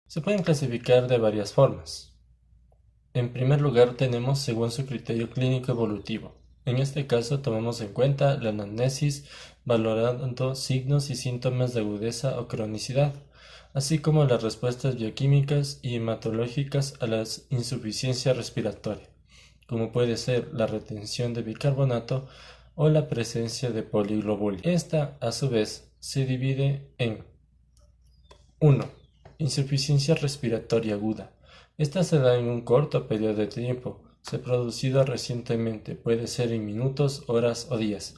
Se pueden clasificar de varias formas. En primer lugar tenemos según su criterio clínico evolutivo. En este caso tomamos en cuenta la anamnesis, valorando signos y síntomas de agudeza o cronicidad, así como las respuestas bioquímicas y hematológicas a la insuficiencia respiratoria, como puede ser la retención de bicarbonato o la presencia de poliglobulia. Esta, a su vez, se divide en 1. Insuficiencia respiratoria aguda. Esta se da en un corto periodo de tiempo, se ha producido recientemente, puede ser en minutos, horas o días,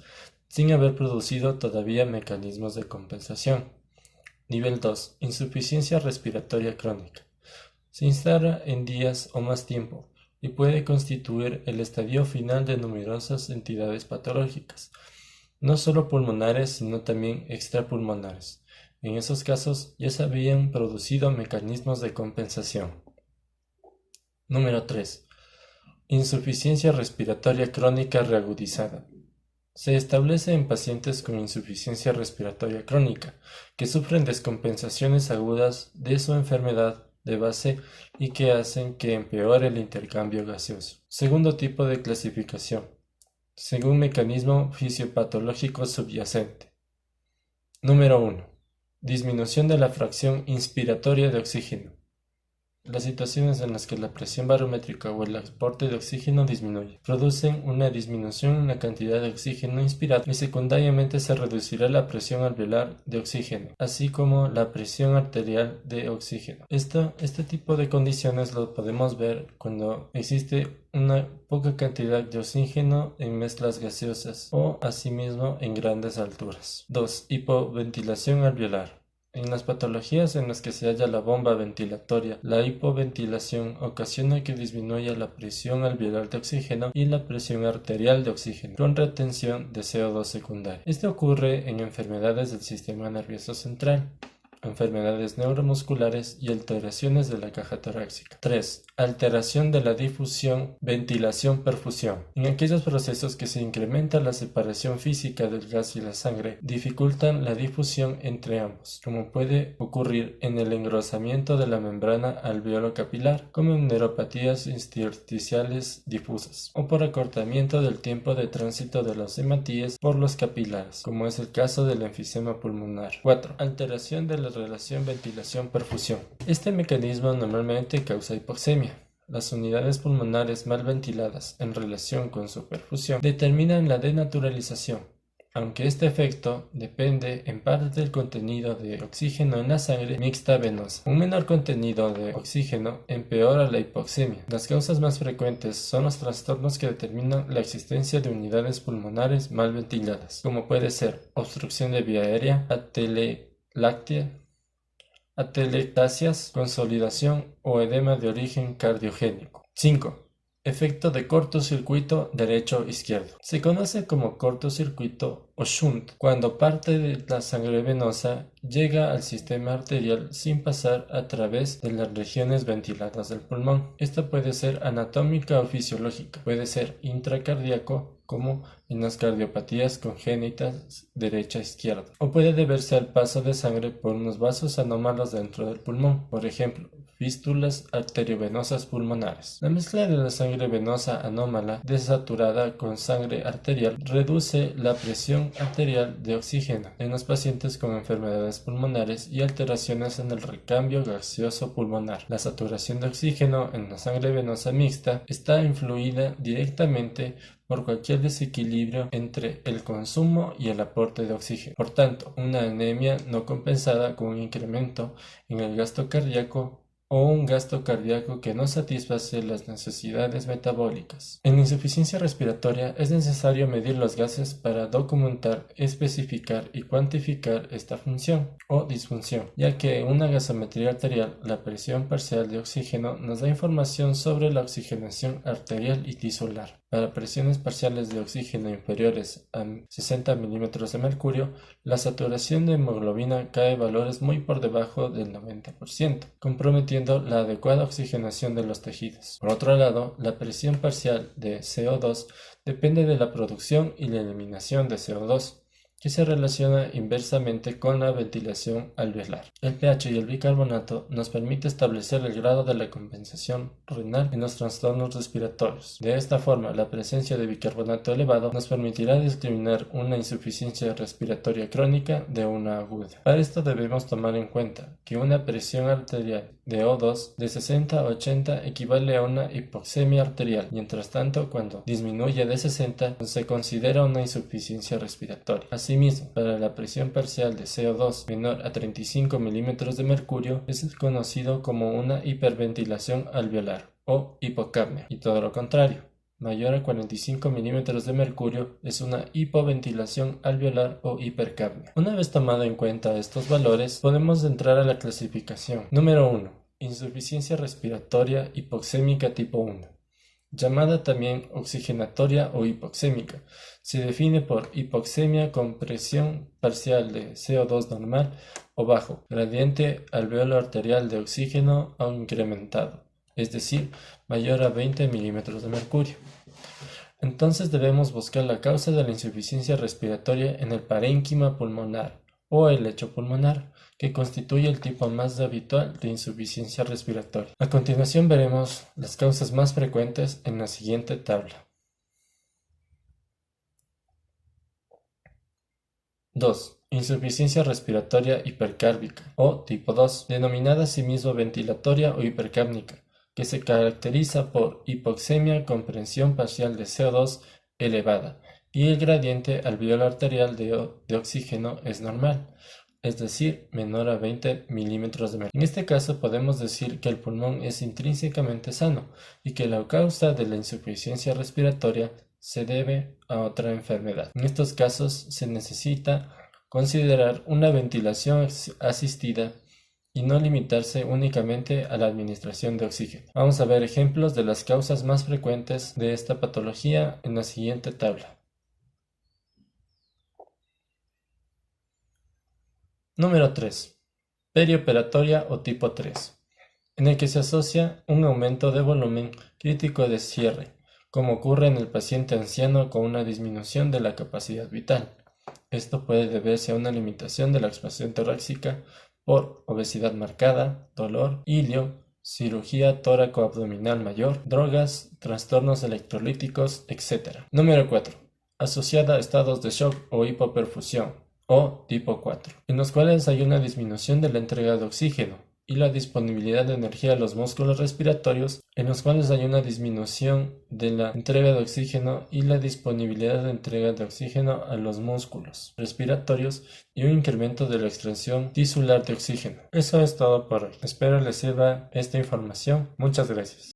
sin haber producido todavía mecanismos de compensación. Nivel 2. Insuficiencia respiratoria crónica. Se instala en días o más tiempo y puede constituir el estadio final de numerosas entidades patológicas, no solo pulmonares, sino también extrapulmonares. En esos casos ya se habían producido mecanismos de compensación. Número 3. Insuficiencia respiratoria crónica reagudizada. Se establece en pacientes con insuficiencia respiratoria crónica, que sufren descompensaciones agudas de su enfermedad de base y que hacen que empeore el intercambio gaseoso. Segundo tipo de clasificación, según mecanismo fisiopatológico subyacente. Número 1. Disminución de la fracción inspiratoria de oxígeno. Las situaciones en las que la presión barométrica o el aporte de oxígeno disminuye producen una disminución en la cantidad de oxígeno inspirado y secundariamente se reducirá la presión alveolar de oxígeno, así como la presión arterial de oxígeno. Este tipo de condiciones lo podemos ver cuando existe una poca cantidad de oxígeno en mezclas gaseosas o asimismo en grandes alturas. 2. Hipoventilación alveolar. En las patologías en las que se halla la bomba ventilatoria, la hipoventilación ocasiona que disminuya la presión alveolar de oxígeno y la presión arterial de oxígeno, con retención de CO2 secundaria. Esto ocurre en enfermedades del sistema nervioso central, enfermedades neuromusculares y alteraciones de la caja torácica. 3. Alteración de la difusión, ventilación, perfusión. En aquellos procesos que se incrementa la separación física del gas y la sangre, dificultan la difusión entre ambos, como puede ocurrir en el engrosamiento de la membrana alveolo-capilar, como en neuropatías intersticiales difusas, o por acortamiento del tiempo de tránsito de los hematíes por los capilares, como es el caso del enfisema pulmonar. 4. Alteración de la relación ventilación-perfusión. Este mecanismo normalmente causa hipoxemia. Las unidades pulmonares mal ventiladas en relación con su perfusión determinan la denaturalización, aunque este efecto depende en parte del contenido de oxígeno en la sangre mixta venosa. Un menor contenido de oxígeno empeora la hipoxemia. Las causas más frecuentes son los trastornos que determinan la existencia de unidades pulmonares mal ventiladas, como puede ser obstrucción de vía aérea, atelectasias, consolidación o edema de origen cardiogénico. 5. Efecto de cortocircuito derecho-izquierdo. Se conoce como cortocircuito o shunt cuando parte de la sangre venosa llega al sistema arterial sin pasar a través de las regiones ventiladas del pulmón. Esta puede ser anatómica o fisiológica, puede ser intracardíaco como en las cardiopatías congénitas derecha-izquierda, o puede deberse al paso de sangre por unos vasos anómalos dentro del pulmón, por ejemplo, fístulas arteriovenosas pulmonares. La mezcla de la sangre venosa anómala desaturada con sangre arterial reduce la presión arterial de oxígeno en los pacientes con enfermedades pulmonares y alteraciones en el recambio gaseoso pulmonar. La saturación de oxígeno en la sangre venosa mixta está influida directamente por cualquier desequilibrio entre el consumo y el aporte de oxígeno. Por tanto, una anemia no compensada con un incremento en el gasto cardíaco o un gasto cardíaco que no satisface las necesidades metabólicas. En insuficiencia respiratoria es necesario medir los gases para documentar, especificar y cuantificar esta función o disfunción, ya que en una gasometría arterial la presión parcial de oxígeno nos da información sobre la oxigenación arterial y tisular. Para presiones parciales de oxígeno inferiores a 60 milímetros de mercurio, la saturación de hemoglobina cae valores muy por debajo del 90%, comprometiendo la adecuada oxigenación de los tejidos. Por otro lado, la presión parcial de CO2 depende de la producción y la eliminación de CO2. que se relaciona inversamente con la ventilación alveolar. El pH y el bicarbonato nos permite establecer el grado de la compensación renal en los trastornos respiratorios. De esta forma, la presencia de bicarbonato elevado nos permitirá discriminar una insuficiencia respiratoria crónica de una aguda. Para esto debemos tomar en cuenta que una presión arterial de O2 de 60 a 80 equivale a una hipoxemia arterial. Mientras tanto, cuando disminuye de 60, se considera una insuficiencia respiratoria. Asimismo, para la presión parcial de CO2 menor a 35 milímetros de mercurio es conocido como una hiperventilación alveolar o hipocapnia, y todo lo contrario. Mayor a 45 milímetros de mercurio es una hipoventilación alveolar o hipercapnia. Una vez tomado en cuenta estos valores, podemos entrar a la clasificación. Número 1. Insuficiencia respiratoria hipoxémica tipo 1, llamada también oxigenatoria o hipoxémica. Se define por hipoxemia con presión parcial de CO2 normal o bajo, gradiente alveolo arterial de oxígeno incrementado, es decir, mayor a 20 milímetros de mercurio. Entonces debemos buscar la causa de la insuficiencia respiratoria en el parénquima pulmonar o el lecho pulmonar, que constituye el tipo más habitual de insuficiencia respiratoria. A continuación veremos las causas más frecuentes en la siguiente tabla. 2. Insuficiencia respiratoria hipercárbica o tipo 2, denominada asimismo ventilatoria o hipercápnica, que se caracteriza por hipoxemia con presión parcial de CO2 elevada y el gradiente alveolo arterial de oxígeno es normal, es decir, menor a 20 milímetros de mercurio. En este caso podemos decir que el pulmón es intrínsecamente sano y que la causa de la insuficiencia respiratoria se debe a otra enfermedad. En estos casos se necesita considerar una ventilación asistida y no limitarse únicamente a la administración de oxígeno. Vamos a ver ejemplos de las causas más frecuentes de esta patología en la siguiente tabla. Número 3. Perioperatoria o tipo 3, en el que se asocia un aumento de volumen crítico de cierre, como ocurre en el paciente anciano con una disminución de la capacidad vital. Esto puede deberse a una limitación de la expansión torácica por obesidad marcada, dolor, ilio, cirugía tóraco-abdominal mayor, drogas, trastornos electrolíticos, etc. Número 4. Asociada a estados de shock o hipoperfusión, o tipo 4, en los cuales hay una disminución de la entrega de oxígeno y la disponibilidad de energía a los músculos respiratorios, en los cuales hay una disminución de la entrega de oxígeno y la disponibilidad de entrega de oxígeno a los músculos respiratorios y un incremento de la extracción tisular de oxígeno. Eso es todo por hoy. Espero les sirva esta información. Muchas gracias.